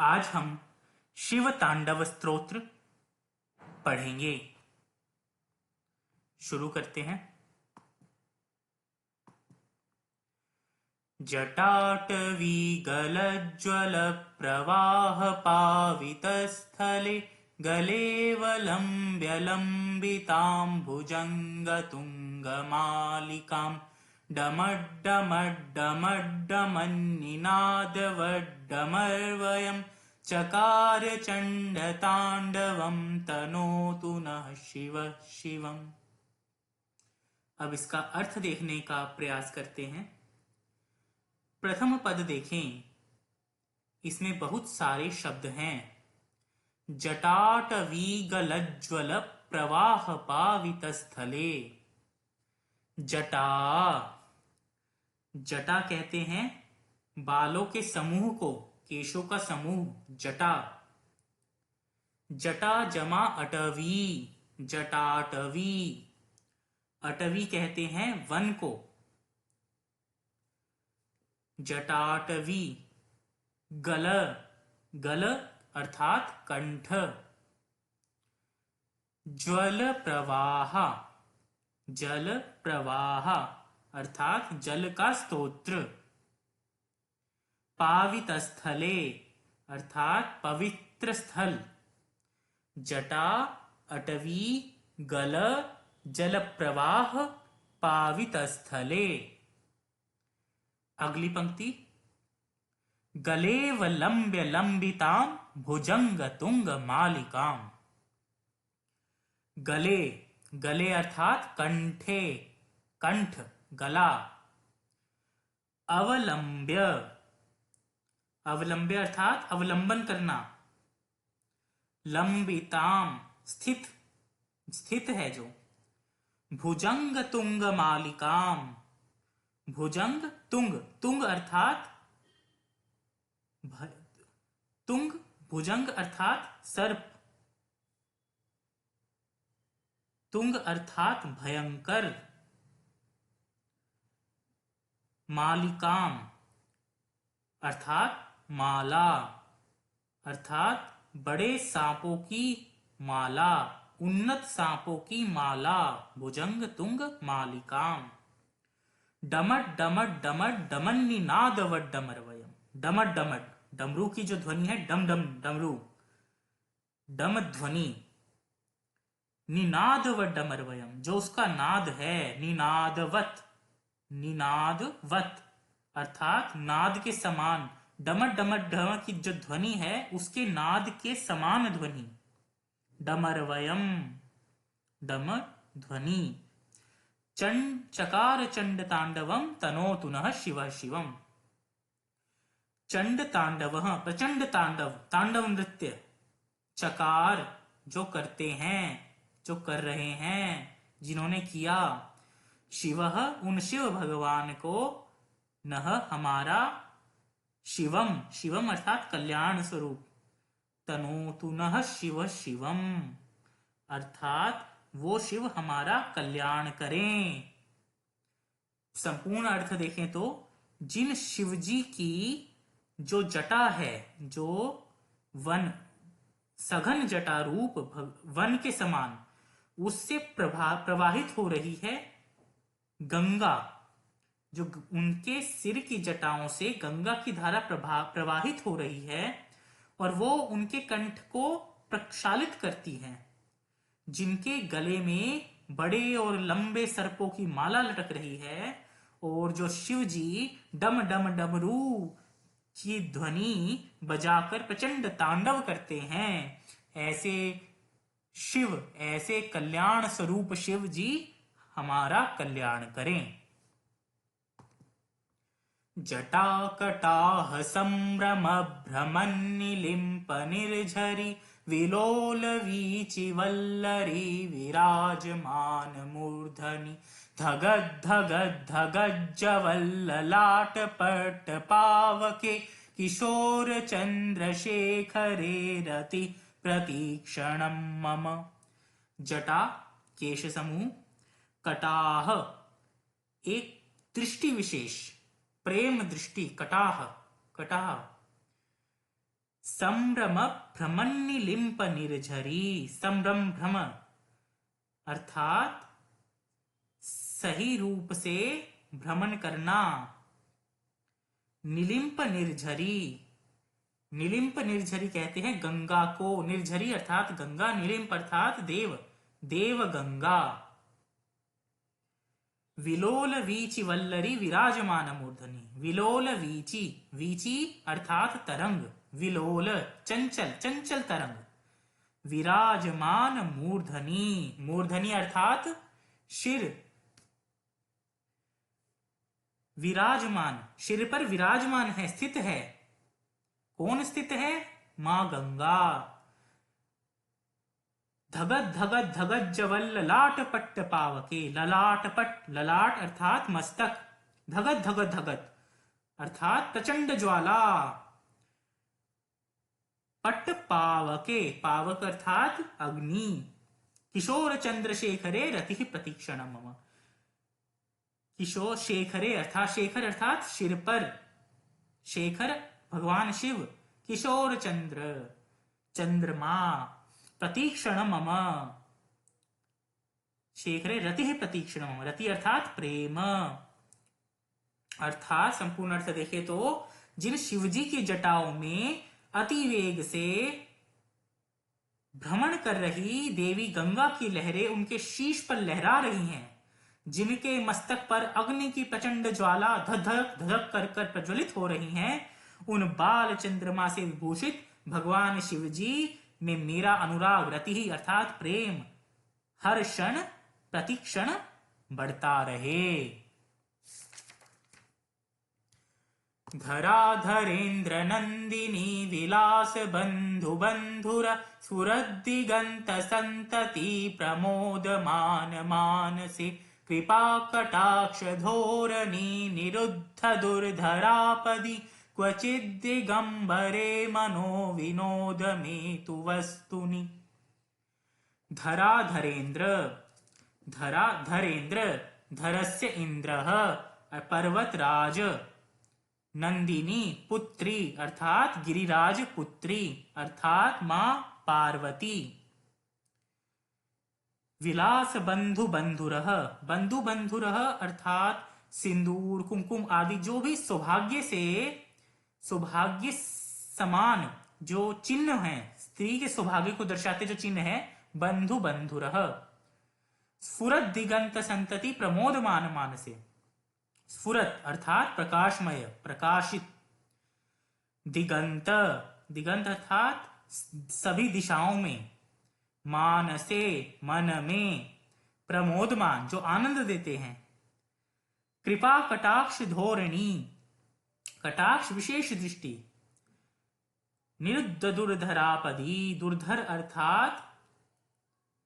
आज हम शिव तांडव स्तोत्र पढ़ेंगे। शुरू करते हैं। जटाटवी गलज्ज्वल प्रवाह पावितस्थले गलेवलम्ब्य लम्बिताम्बुजङ्गतुङ्गमालिकां डमड्डमड्डमड्डमन्निनादवड्डमर्वयं चकार चण्डताण्डवं तनोतु नः शिवः शिवम्। अब इसका अर्थ देखने का प्रयास करते हैं। प्रथम पद देखें, इसमें बहुत सारे शब्द हैं। जटाटवीगलज्ज्वल प्रवाह पावित स्थले। जटा, जटा कहते हैं बालों के समूह को, केशों का समूह जटा। जटा जमा अटवी, जटाटवी। अटवी कहते हैं वन को। जटाटवी। गल, गल अर्थात कंठ। ज्वल प्रवाह, जल प्रवाह अर्थात जल का स्तोत्र। पावित स्थले अर्थात पवित्र स्थल। जटा, अटवी, गल, जल प्रवाह, पावित स्थले। अगली पंक्ति, गलेवलम्ब्य लंबितां भुजंग तुंग मालिकां। गले, गले अर्थात कंठे, कंठ, गला। अवलंब्य, अवलंब्य अर्थात अवलंबन करना। लंबिताम स्थित, स्थित है जो। भुजंग तुंग मालिकाम, भुजंग तुंग, तुंग अर्थात तुंग, भुजंग अर्थात सर्प, तुंग अर्थात भयंकर। मालिकाम अर्थात माला, अर्थात बड़े सांपों की माला, उन्नत सांपों की माला। भुजंग तुंग मालिकाम। डमट डमट डमट डमन्निनादवड्डमर्वयम्। डमट डमट, डमरू की जो ध्वनि है, डम डम डमरू, डम ध्वनि। निनादवड्डमर्वयम्, जो उसका नाद है, निनादवत, निनादवत अर्थात नाद के समान। डमट डमट डम की जो ध्वनि है उसके नाद के समान ध्वनि। डमर्वयम्, डम ध्वनि। चंड चकार चंड तांडवम तनोतु नः शिवः शिवम्। चंड तांडव, प्रचंड तांडव, तांडव नृत्य। चकार जो करते हैं, जो कर रहे हैं, जिन्होंने किया। शिवः उन शिव भगवान को, नः हमारा, शिवम, शिवम अर्थात कल्याण स्वरूप। तनोतु नः शिवः शिवम् अर्थात वो शिव हमारा कल्याण करें। संपूर्ण अर्थ देखें तो, जिन शिवजी की जो जटा है, जो वन, सघन जटा रूप वन के समान, उससे प्रवाहित हो रही है गंगा। जो उनके सिर की जटाओं से गंगा की धारा प्रवाहित हो रही है और वो उनके कंठ को प्रक्षालित करती है। जिनके गले में बड़े और लंबे सर्पों की माला लटक रही है और जो शिव जी डम डम डमरू की ध्वनि बजाकर प्रचंड तांडव करते हैं, ऐसे शिव, ऐसे कल्याण स्वरूप शिव जी हमारा कल्याण करें। जटाकटाह संभ्रम भ्रमन्निलिम्प निर्झरि विलोल वीचि वल्लरी विराजमान मूर्धनि धगद् धगद् धगज्जवल्ललाट पट्ट पावके किशोर चंद्रशेखरे रति प्रतीक्षणं मम। जटा केश समूह। कटाह एक दृष्टि विशेष, प्रेम दृष्टि, कटाह, कटाह। संभ्रम भ्रमन्निलिम्प निर्झरी। संभ्रम भ्रम अर्थात सही रूप से भ्रमण करना। निलिम्प निर्झरी, निलिम्प निर्झरी कहते हैं गंगा को। निर्झरी अर्थात गंगा, निलिम्प अर्थात देव, देव गंगा। विलोल वीचि वल्लरी विराजमान मूर्धनि। विलोल वीचि, वीचि अर्थात तरंग, विलोल चंचल, चंचल तरंग। विराजमान मूर्धनि, मूर्धनि अर्थात शिर, विराजमान सिर पर विराजमान है, स्थित है। कौन स्थित है? मां गंगा। धगत धगत धगत जवल ललाट पट्ट पावके। ललाट पट्ट, ललाट अर्थात मस्तक। धगत धगत धगत अर्थात प्रचंड ज्वाला। पट्ट पावके, पावक अर्थात अग्नि। किशोर चंद्रशेखरे रति प्रतीक्षण मम। किशोर शेखरे अर्थात, शेखर अर्थात सिर पर, शेखर भगवान शिव। किशोर चंद्र चंद्रमा। प्रतीक्षण मम, शेखरे रति प्रतीक्षण मम। रति अर्थात प्रेम। अर्थात संपूर्ण अर्थ देखे तो जिन शिवजी की जटाओं में अति वेग से भ्रमण कर रही देवी गंगा की लहरें उनके शीश पर लहरा रही हैं, जिनके मस्तक पर अग्नि की प्रचंड ज्वाला धधक धधक कर कर प्रज्वलित हो रही हैं, उन बाल चंद्रमा से विभूषित भगवान शिव जी में मेरा अनुराग, रति ही अर्थात प्रेम, हर क्षण प्रतिक्षण बढ़ता रहे। धराधरेन्द्र नंदिनी विलास बंधु बंधुर सुरदिगंत संतति प्रमोद मान मानसे कृपा कटाक्ष धोरणी निरुद्ध दुर्धरापदि क्वचिद् दिगंबरे मनो विनोद में तु वस्तुनि। धराधरेन्द्र, धराधरेन्द्र धरस्य इंद्रः पर्वतराज। नंदिनी पुत्री अर्थात गिरिराज पुत्री अर्थात मां पार्वती। विलास बंधु बंधुरः, बंधु बंधुरः अर्थात सिंदूर कुमकुम आदि जो भी सौभाग्य से, सौभाग्य समान जो चिन्ह हैं, स्त्री के सौभाग्य को दर्शाते जो चिन्ह है, बंधु बंधुरः। स्फुरत दिगंत संतति प्रमोदमान मानसे। स्फुरत अर्थात प्रकाशमय, प्रकाशित। दिगंत, दिगंत अर्थात सभी दिशाओं में। मानसे मन में। प्रमोदमान जो आनंद देते हैं। कृपा कटाक्ष धोरणी, कटाक्ष विशेष दृष्टि। निरुद्ध दुर्धरापदी, दुर्धर अर्थात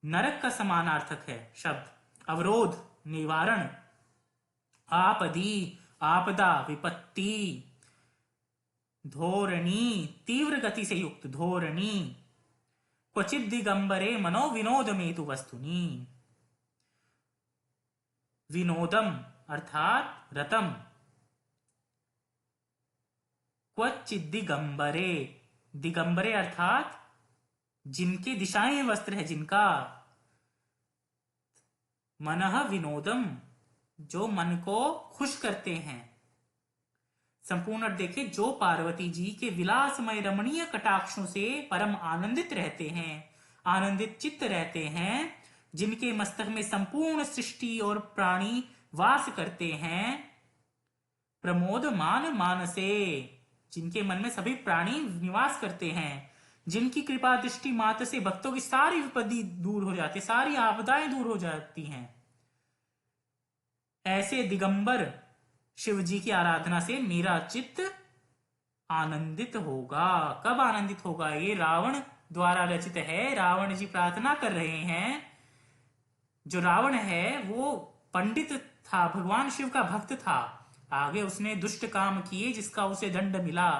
नरक का समानार्थक है शब्द। अवरोध निवारण। आपदी आपदा विपत्ति। धोरणी तीव्र गति से युक्त, धोरणी। क्वचिद् दिगंबरे मनो विनोद में तु वस्तुनि। विनोदम अर्थात रतम। क्वचिद् दिगंबरे, दिगंबरे अर्थात जिनके दिशाएं वस्त्र है, जिनका। मनः विनोदम जो मन को खुश करते हैं। संपूर्ण अर्थ देखें, जो पार्वती जी के विलासमय रमणीय कटाक्षों से परम आनंदित रहते हैं, आनंदित चित्त रहते हैं, जिनके मस्तक में संपूर्ण सृष्टि और प्राणी वास करते हैं। प्रमोद मान मानसे जिनके मन में सभी प्राणी निवास करते हैं, जिनकी कृपा दृष्टि मात्र से भक्तों की सारी विपत्ति दूर हो जाती, सारी आपदाएं दूर हो जाती हैं। ऐसे दिगंबर शिव जी की आराधना से मेरा चित्त आनंदित होगा। कब आनंदित होगा? ये रावण द्वारा रचित है। रावण जी प्रार्थना कर रहे हैं। जो रावण है वो पंडित था, भगवान शिव का भक्त था। आगे उसने दुष्ट काम किए जिसका उसे दंड मिला।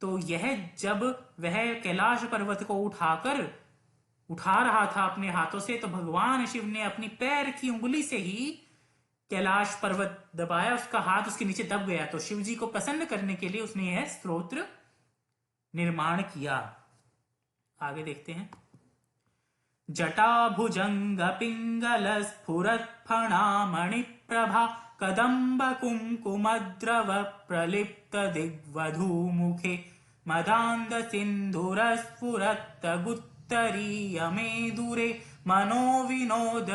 तो यह जब वह कैलाश पर्वत को उठा रहा था अपने हाथों से, तो भगवान शिव ने अपनी पैर की उंगली से ही कैलाश पर्वत दबाया, उसका हाथ उसके नीचे दब गया। तो शिव जी को प्रसन्न करने के लिए उसने यह स्तोत्र निर्माण किया। आगे देखते हैं। जटाभुजंग पिंगल स्फुरत् फणामणि प्रभा कदम्ब कुंकुमद्रव प्रलिप्त दिग्वधूमुखे मदान्द सिन्धुर स्फुरत् गुत्तरीय मेदुरे मनोविनोदमद्भुतं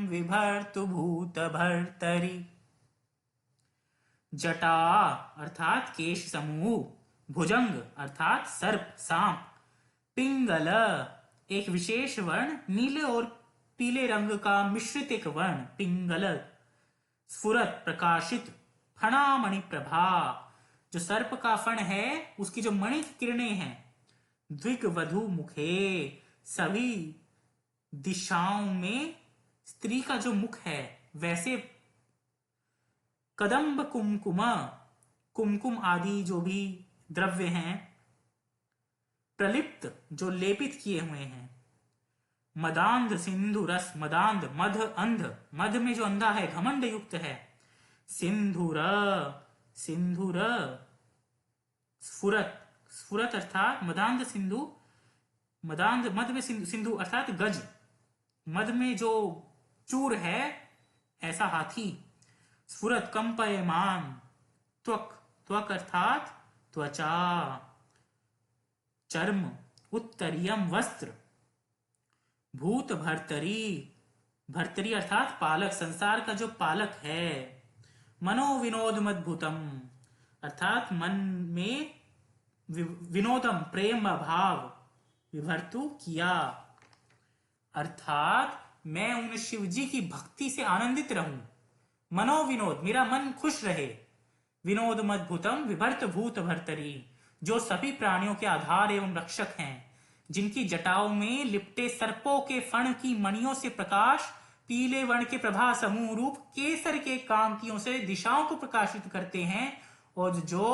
विभर्तु भूत भर्तरि। जटा अर्थात केश समूह, भुजंग अर्थात सर्प सांप, पिंगल एक विशेष वर्ण, नीले और पीले रंग का मिश्रित एक वर्ण पिंगल, स्फुरत प्रकाशित, फणामणि प्रभा जो सर्प का फण है उसकी जो मणि किरणें हैं, द्विगवधू मुखे सभी दिशाओं में स्त्री का जो मुख है वैसे, कदम्ब कुमकुम कुमकुम आदि जो भी द्रव्य हैं, प्रलिप्त जो लेपित किए हुए हैं, मदांध सिंधु रस मदांध मध अंध, मध में जो अंधा है घमंड युक्त है, सिंधुर सिंधुर स्फुरत स्फुरत अर्थात मदांध सिंधु, मदांध मध में सिंधु अर्थात गज, मध में जो चूर है ऐसा हाथी, स्फुरत कंपयमान, त्वक त्वक अर्थात त्वचा, चर्म, उत्तरीयम वस्त्र, भूत भर्तरी भर्तरी अर्थात पालक, संसार का जो पालक है, मनोविनोद मद्भुतम अर्थात मन में विनोदम प्रेम भाव विभर्तु किया, अर्थात मैं उन शिव जी की भक्ति से आनंदित रहूं, मनोविनोद मेरा मन खुश रहे, विनोद मद्भुतम विभर्त भूत भर्तरी जो सभी प्राणियों के आधार एवं रक्षक हैं, जिनकी जटाओं में लिपटे सर्पों के फण की मणियों से प्रकाश पीले वर्ण के प्रभा समूह रूप केसर के कांतियों से दिशाओं को प्रकाशित करते हैं और जो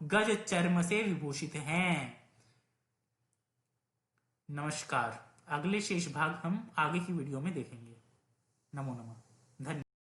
गज चर्म से विभूषित हैं। नमस्कार। अगले शेष भाग हम आगे की वीडियो में देखेंगे। नमो नमः।